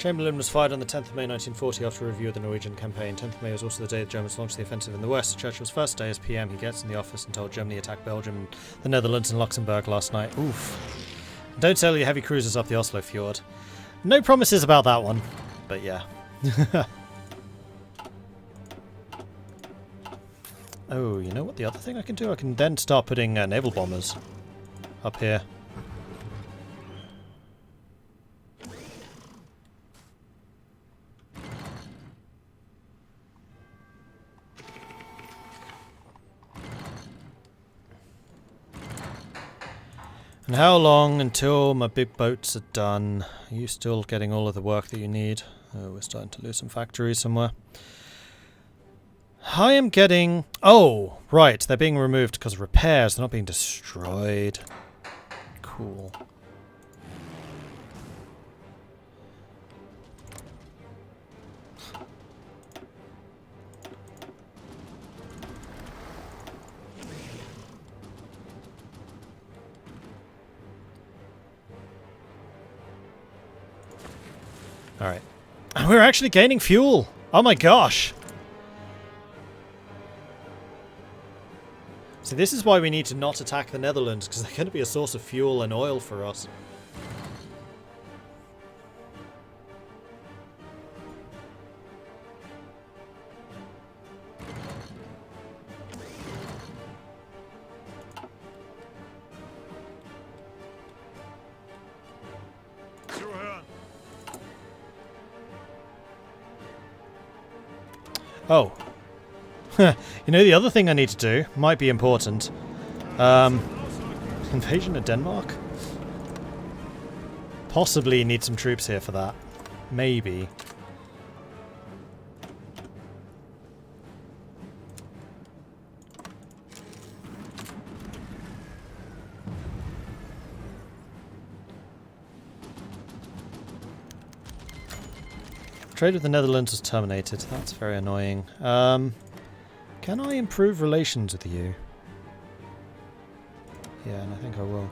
Chamberlain was fired on the 10th of May 1940 after a review of the Norwegian campaign. 10th of May was also the day the Germans launched the offensive in the west. Churchill's first day as PM, he gets in the office and told Germany attacked Belgium, the Netherlands and Luxembourg last night. Oof. Don't sail your heavy cruisers up the Oslo fjord. No promises about that one, but yeah. Oh, you know what the other thing I can do? I can then start putting naval bombers up here. And how long until my big boats are done? Are you still getting all of the work that you need? Oh, we're starting to lose some factories somewhere. I am getting... Oh, right. They're being removed because of repairs. They're not being destroyed. Cool. Alright. And we're actually gaining fuel! Oh my gosh! So this is why we need to not attack the Netherlands, because they're going to be a source of fuel and oil for us. Oh. You know, the other thing I need to do might be important. Invasion of Denmark? Possibly need some troops here for that. Maybe. Trade with the Netherlands was terminated. That's very annoying. Can I improve relations with you? Yeah, and I think I will.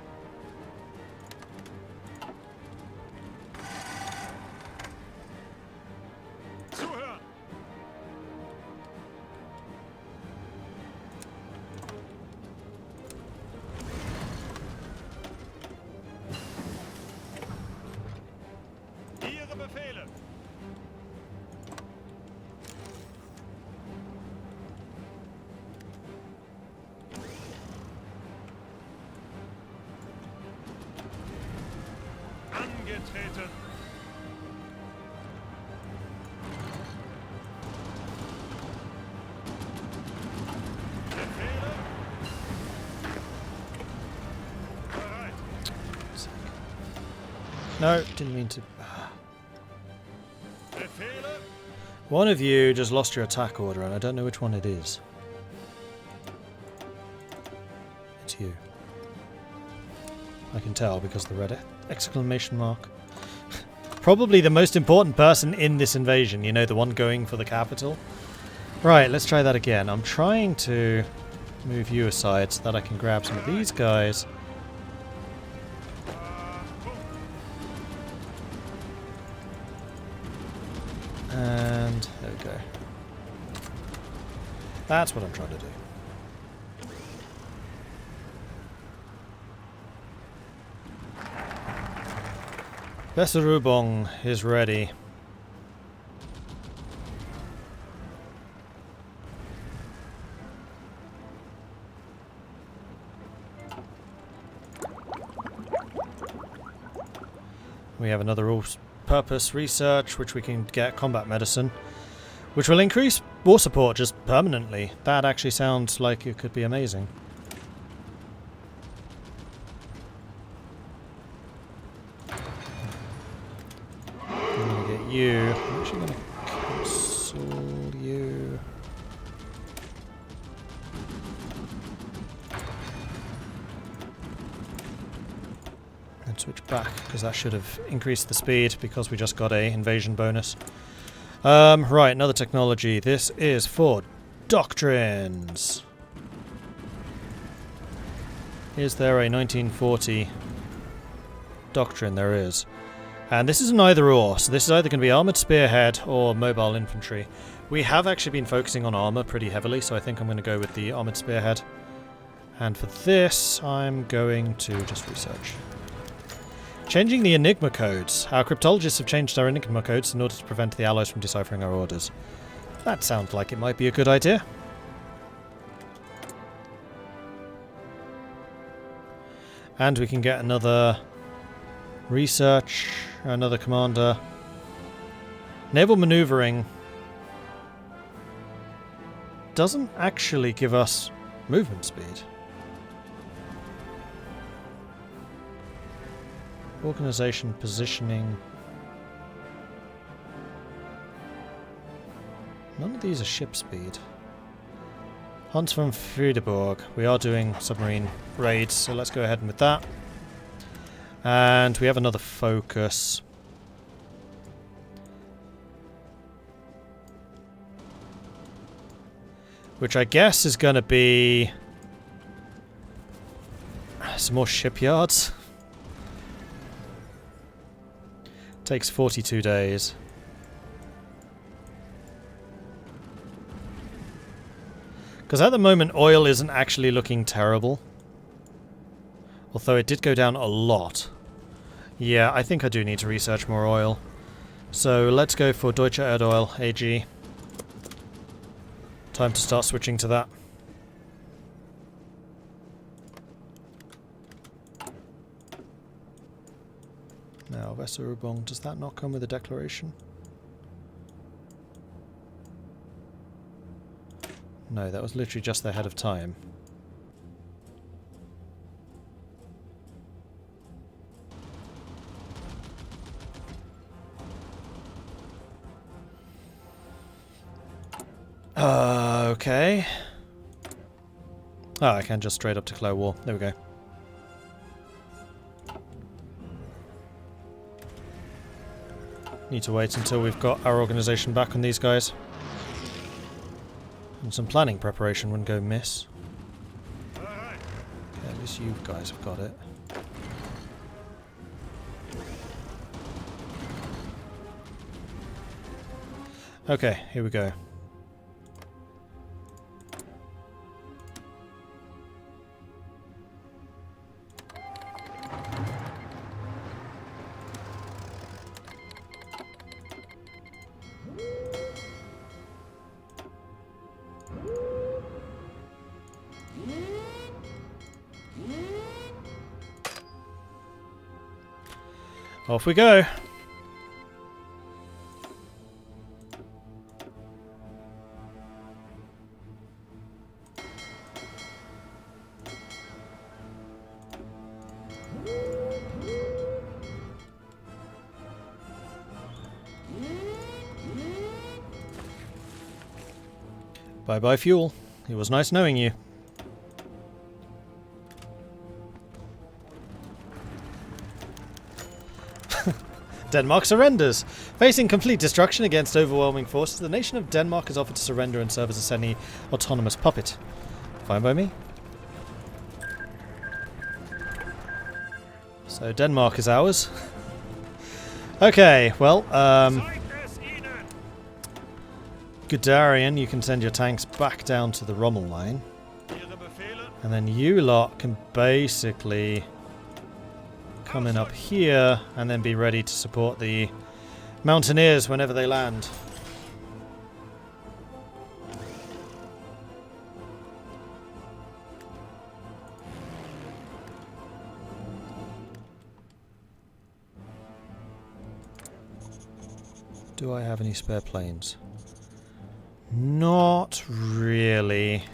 No, didn't mean to. One of you just lost your attack order, and I don't know which one it is. It's you. I can tell because of the red exclamation mark. Probably the most important person in this invasion, you know, the one going for the capital. Right, let's try that again. I'm trying to move you aside so that I can grab some of these guys. And there we go. That's what I'm trying to do. Besserubong is ready. We have another all-purpose research, which we can get combat medicine, which will increase war support just permanently. That actually sounds like it could be amazing. I'm going to get you. I'm actually going to cancel you. And switch back, because that should have increased the speed, because we just got a invasion bonus. Right, another technology. This is for doctrines. Is there a 1940 doctrine? There is. And this is an either or, so this is either going to be armoured spearhead or mobile infantry. We have actually been focusing on armour pretty heavily, so I think I'm going to go with the armoured spearhead. And for this, I'm going to just research. Changing the Enigma codes. Our cryptologists have changed our Enigma codes in order to prevent the Allies from deciphering our orders. That sounds like it might be a good idea. And we can get another research, another commander. Naval maneuvering doesn't actually give us movement speed. Organization, positioning. None of these are ship speed. Hunts from Friedeborg. We are doing submarine raids, so let's go ahead with that. And we have another focus. Which I guess is going to be some more shipyards. Takes 42 days. Because at the moment oil isn't actually looking terrible. Although it did go down a lot. Yeah, I think I do need to research more oil. So let's go for Deutsche Erdöl AG. Time to start switching to that. Now, Wasserübung, does that not come with a declaration? No, that was literally just ahead of time. Okay. Oh, I can just straight up declare war. There we go. Need to wait until we've got our organization back on these guys. And some planning preparation wouldn't go miss. Okay, at least you guys have got it. Okay, here we go. Off we go. Bye-bye fuel. It was nice knowing you. Denmark surrenders. Facing complete destruction against overwhelming forces, the nation of Denmark has offered to surrender and serve as a semi-autonomous puppet. Fine by me. So Denmark is ours. Okay, well, Gudarian, you can send your tanks back down to the Rommel line. And then you lot can basically come in up here and then be ready to support the mountaineers whenever they land. Do I have any spare planes? Not really.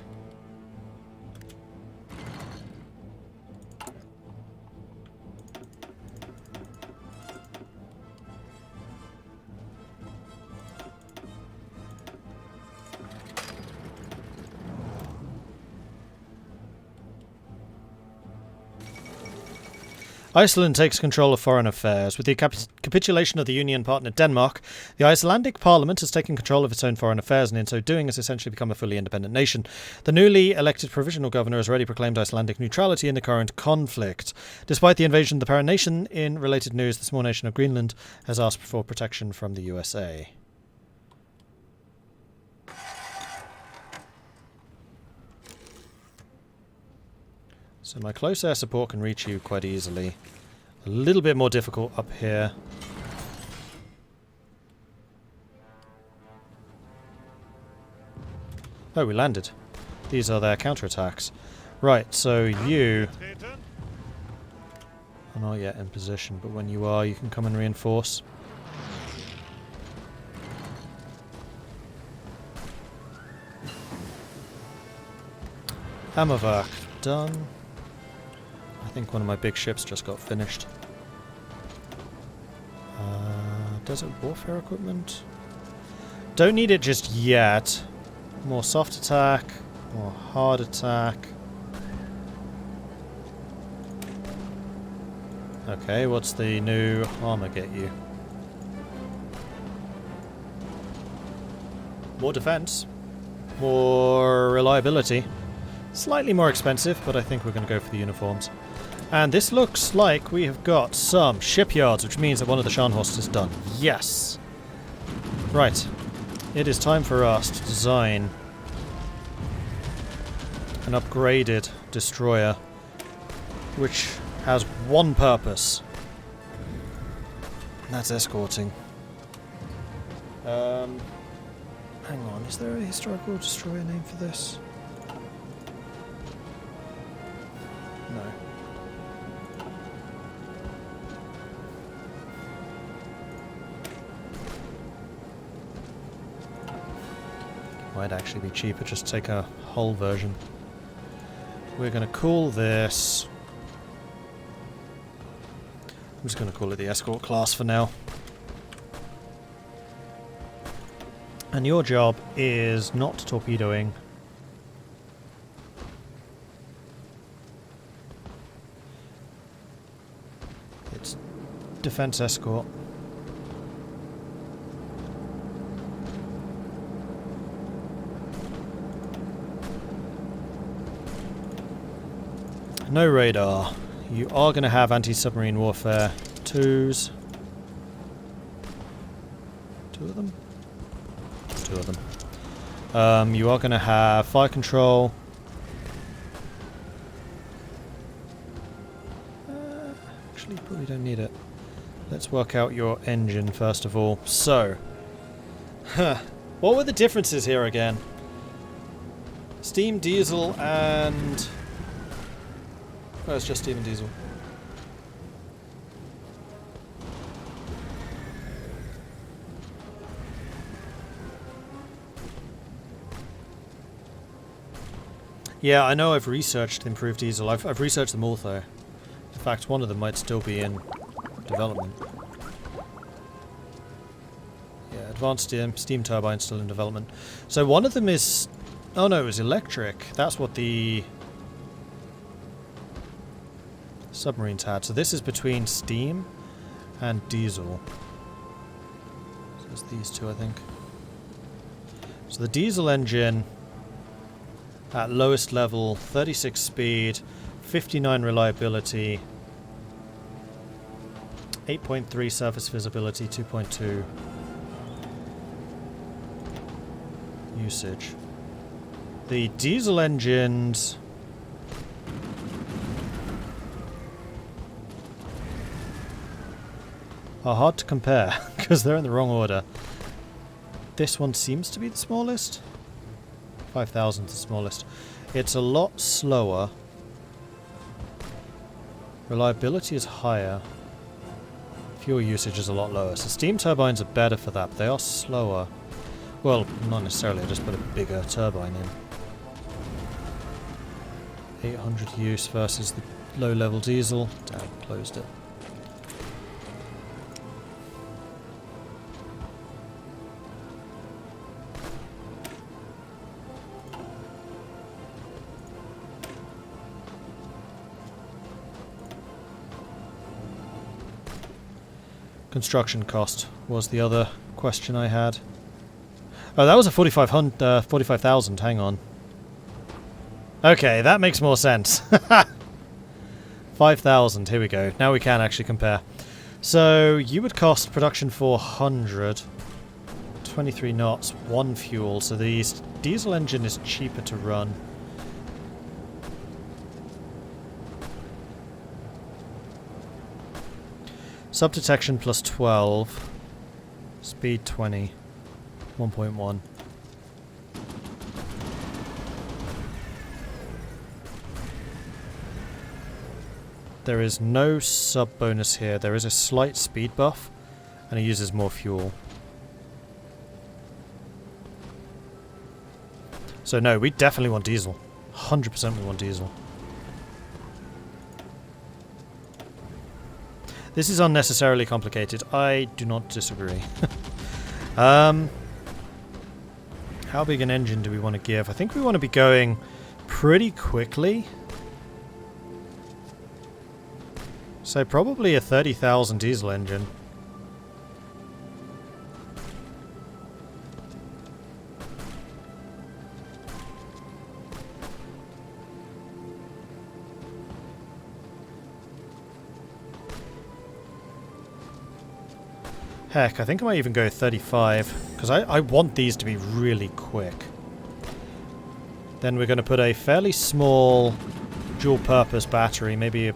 Iceland takes control of foreign affairs. With the capitulation of the Union partner Denmark, the Icelandic parliament has taken control of its own foreign affairs and in so doing has essentially become a fully independent nation. The newly elected provisional governor has already proclaimed Icelandic neutrality in the current conflict. Despite the invasion of the parent nation, in related news, the small nation of Greenland has asked for protection from the USA. So my close air support can reach you quite easily. A little bit more difficult up here. Oh, we landed. These are their counterattacks. Right, so you are not yet in position, but when you are, you can come and reinforce. Hammerwerk done. I think one of my big ships just got finished. Desert warfare equipment. Don't need it just yet. More soft attack, more hard attack. Okay, what's the new armor get you? More defense, more reliability. Slightly more expensive, but I think we're going to go for the uniforms. And this looks like we have got some shipyards, which means that one of the Scharnhorst is done. Yes! Right. It is time for us to design an upgraded destroyer, which has one purpose. And that's escorting. Hang on, is there a historical destroyer name for this? No. Might actually be cheaper just to take a hull version. We're going to call this... I'm just going to call it the escort class for now. And your job is not torpedoing. It's defense escort. No radar. You are going to have anti-submarine warfare. 2s. 2 of them? 2 of them. You are going to have fire control. Actually, probably don't need it. Let's work out your engine first of all. So, what were the differences here again? Steam, diesel, and... Oh, it's just steam and diesel. Yeah, I know I've researched improved diesel. I've researched them all though. In fact, one of them might still be in development. Yeah, advanced steam turbine still in development. So one of them is... Oh no, it was electric. That's what the... submarines had. So this is between steam and diesel. So it's these two, I think. So the diesel engine at lowest level, 36 speed, 59 reliability, 8.3 surface visibility, 2.2 usage. The diesel engines are hard to compare because they're in the wrong order. This one seems to be the smallest. 5,000 is the smallest. It's a lot slower. Reliability is higher. Fuel usage is a lot lower. So steam turbines are better for that, but they are slower. Well, not necessarily, I just put a bigger turbine in. 800 use versus the low-level diesel. Damn, closed it. Construction cost was the other question I had. Oh, that was a 45,000. Hang on. Okay, that makes more sense. 5,000. Here we go. Now we can actually compare. So you would cost production 400. 23 knots, 1 fuel. So the diesel engine is cheaper to run. Sub detection plus 12. Speed 20. 1.1. There is no sub bonus here. There is a slight speed buff, and it uses more fuel. So no, we definitely want diesel. 100% we want diesel. This is unnecessarily complicated. I do not disagree. How big an engine do we want to give? I think we want to be going pretty quickly. So probably a 30,000 diesel engine. Heck, I think I might even go 35, because I want these to be really quick. Then we're going to put a fairly small dual-purpose battery, maybe a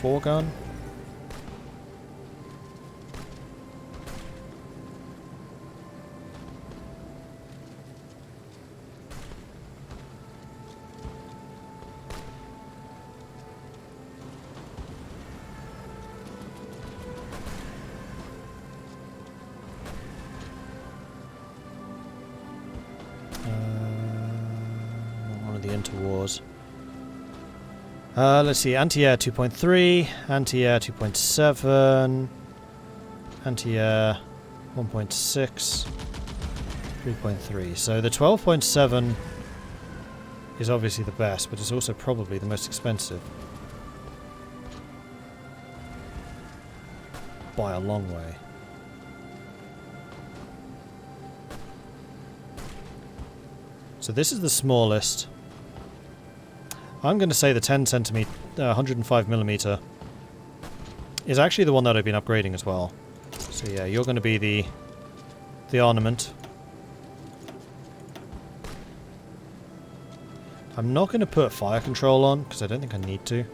4-gun. One of the interwars. Let's see, anti-air 2.3, anti-air 2.7, anti-air 1.6, 3.3. So the 12.7 is obviously the best, but it's also probably the most expensive. By a long way. So this is the smallest. I'm going to say the 10 centimeter, 105 millimeter is actually the one that I've been upgrading as well. So yeah, you're going to be the ornament. I'm not going to put fire control on because I don't think I need to.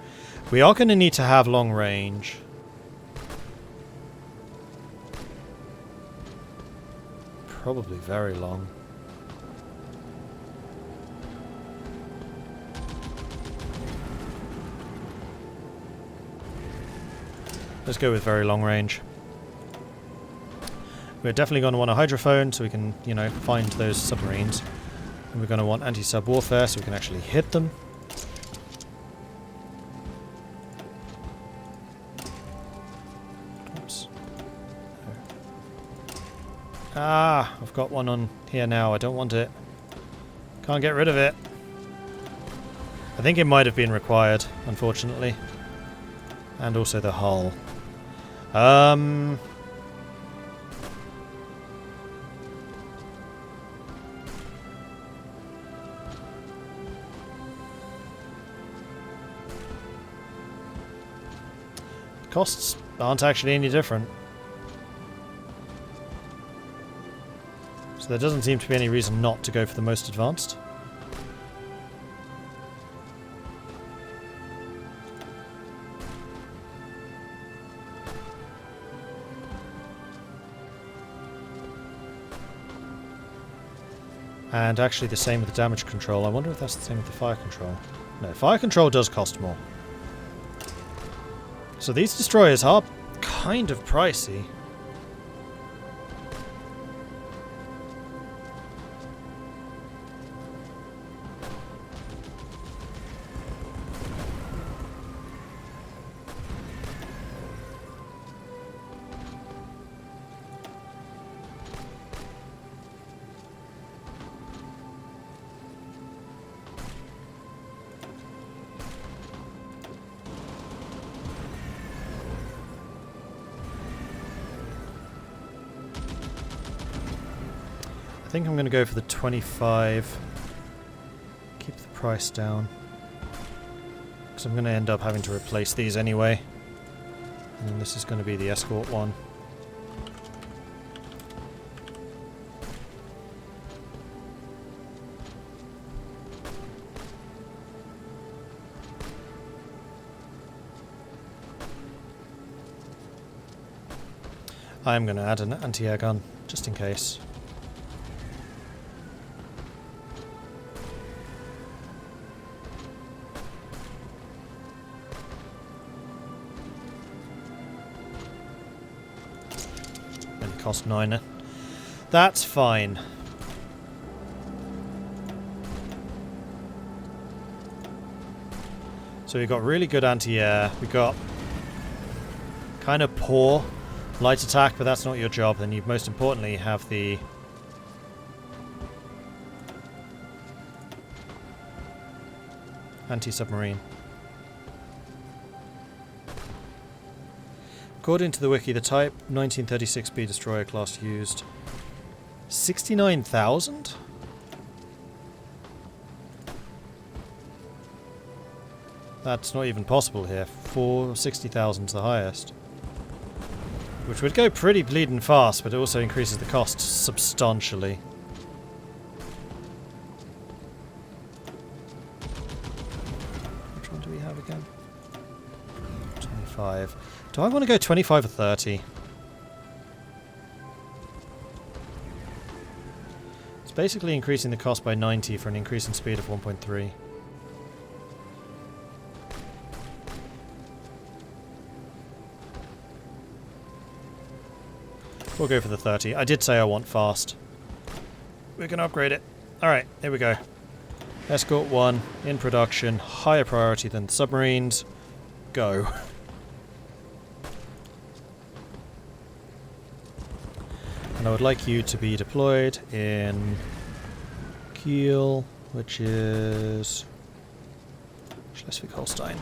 We are going to need to have long range. Probably very long. Let's go with very long range. We're definitely going to want a hydrophone so we can, you know, find those submarines. And we're going to want anti-sub warfare so we can actually hit them. Oops. Ah, I've got one on here now. I don't want it. Can't get rid of it. I think it might have been required, unfortunately. And also the hull. Costs aren't actually any different. So there doesn't seem to be any reason not to go for the most advanced. And actually the same with the damage control. I wonder if that's the same with the fire control. No, fire control does cost more. So these destroyers are kind of pricey. think I'm going to go for the 25. Keep the price down. Because I'm going to end up having to replace these anyway. And then this is going to be the escort one. I'm going to add an anti-air gun, just in case. Only cost 9. That's fine. So we've got really good anti-air. We've got kind of poor light attack, but that's not your job. Then you most importantly have the Anti-Submarine. According to the wiki, the Type 1936B destroyer class used 69,000? That's not even possible here. 60,000's the highest. Which would go pretty bleeding fast, but it also increases the cost substantially. Which one do we have again? 25. Do I want to go 25 or 30? It's basically increasing the cost by 90 for an increase in speed of 1.3. We'll go for the 30. I did say I want fast. We can upgrade it. Alright, here we go. Escort 1, in production, higher priority than the submarines. Go. And I would like you to be deployed in Kiel, which is Schleswig-Holstein.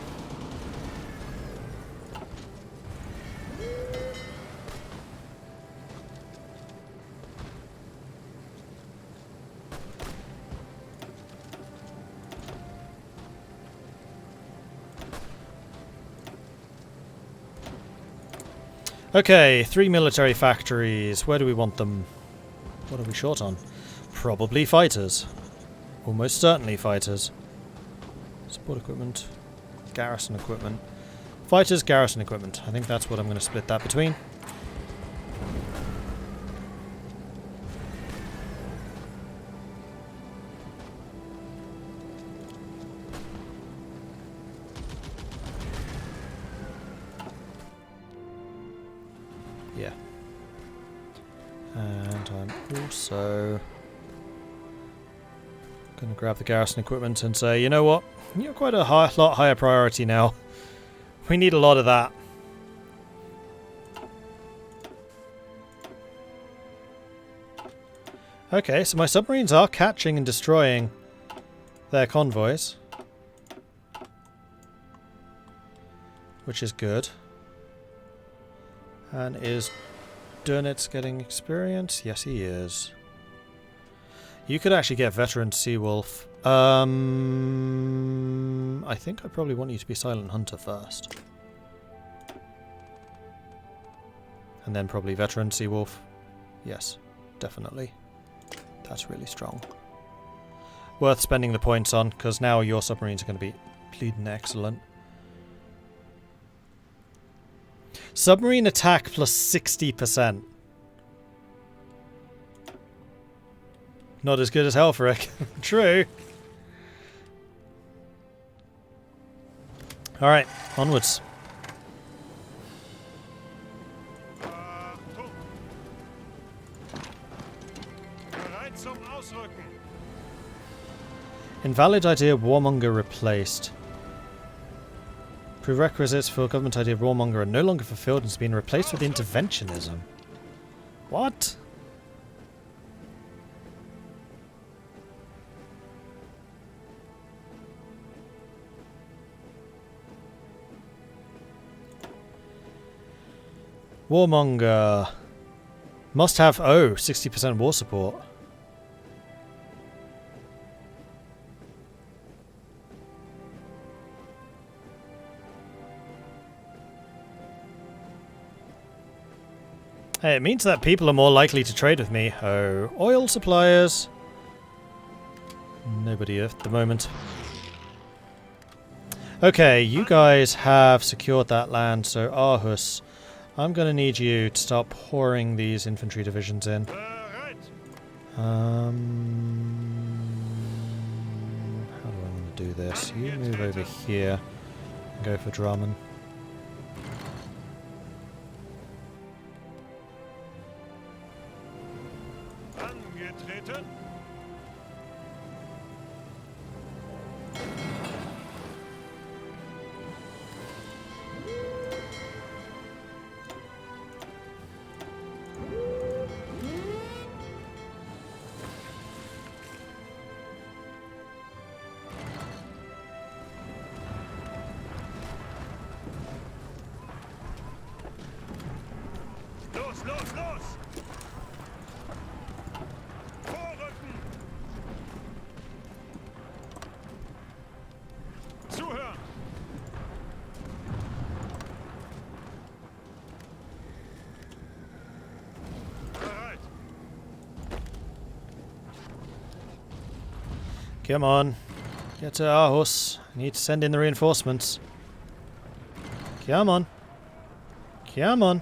Okay, 3 military factories. Where do we want them? What are we short on? Probably fighters. Almost certainly fighters. Support equipment. Garrison equipment. Fighters, garrison equipment. I think that's what I'm going to split that between. Yeah. And I'm also going to grab the garrison equipment and say, you know what? You're quite a lot higher priority now. We need a lot of that. Okay, so my submarines are catching and destroying their convoys. Which is good. And is Dönitz getting experience? Yes, he is. You could actually get Veteran Seawolf. I think I probably want you to be Silent Hunter first. And then probably Veteran Seawolf. Yes, definitely. That's really strong. Worth spending the points on, because now your submarines are going to be bleeding excellent. Submarine attack plus 60%. Not as good as Helfrich. True. Alright, onwards. Invalid idea warmonger replaced. Prerequisites for government idea warmonger are no longer fulfilled and has been replaced with interventionism. What? Warmonger. Must have, 60% war support. Hey, it means that people are more likely to trade with me. Oh, oil suppliers. Nobody at the moment. Okay, you guys have secured that land, so Aarhus, I'm going to need you to start pouring these infantry divisions in. How do I want to do this? You move over here and go for Drummond. Come on, get to Aarhus. I need to send in the reinforcements. Come on. Come on.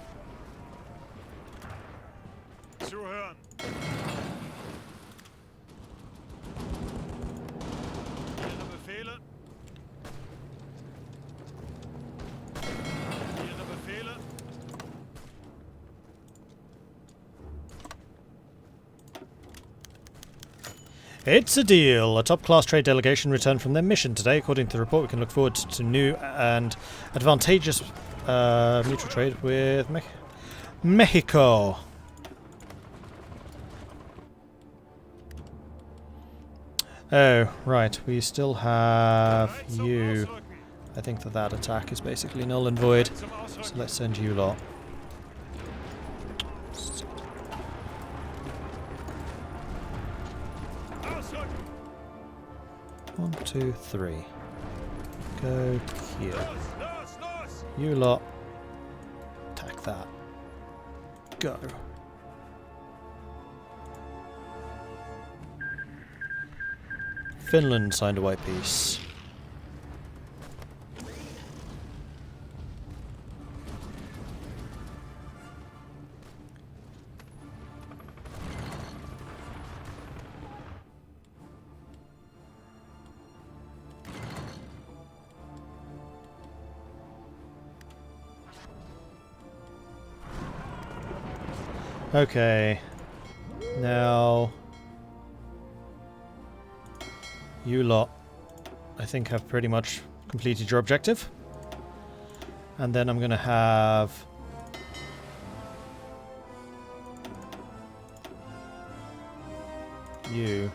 It's a deal. A top-class trade delegation returned from their mission today. According to the report, we can look forward to new and advantageous mutual trade with Mexico. Oh, right. We still have you. I think that attack is basically null and void. So let's send you lot. 1, 2, 3. Go here. You lot. Attack that. Go. Finland signed a white peace. Okay, now you lot, I think, have pretty much completed your objective, and then I'm going to have you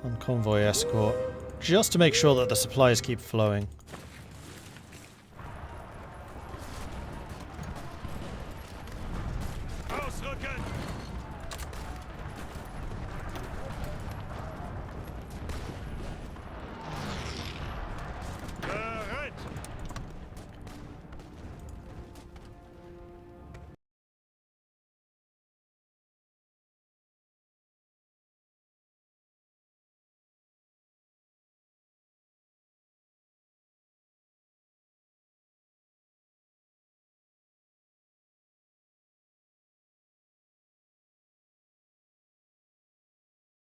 on convoy escort, just to make sure that the supplies keep flowing.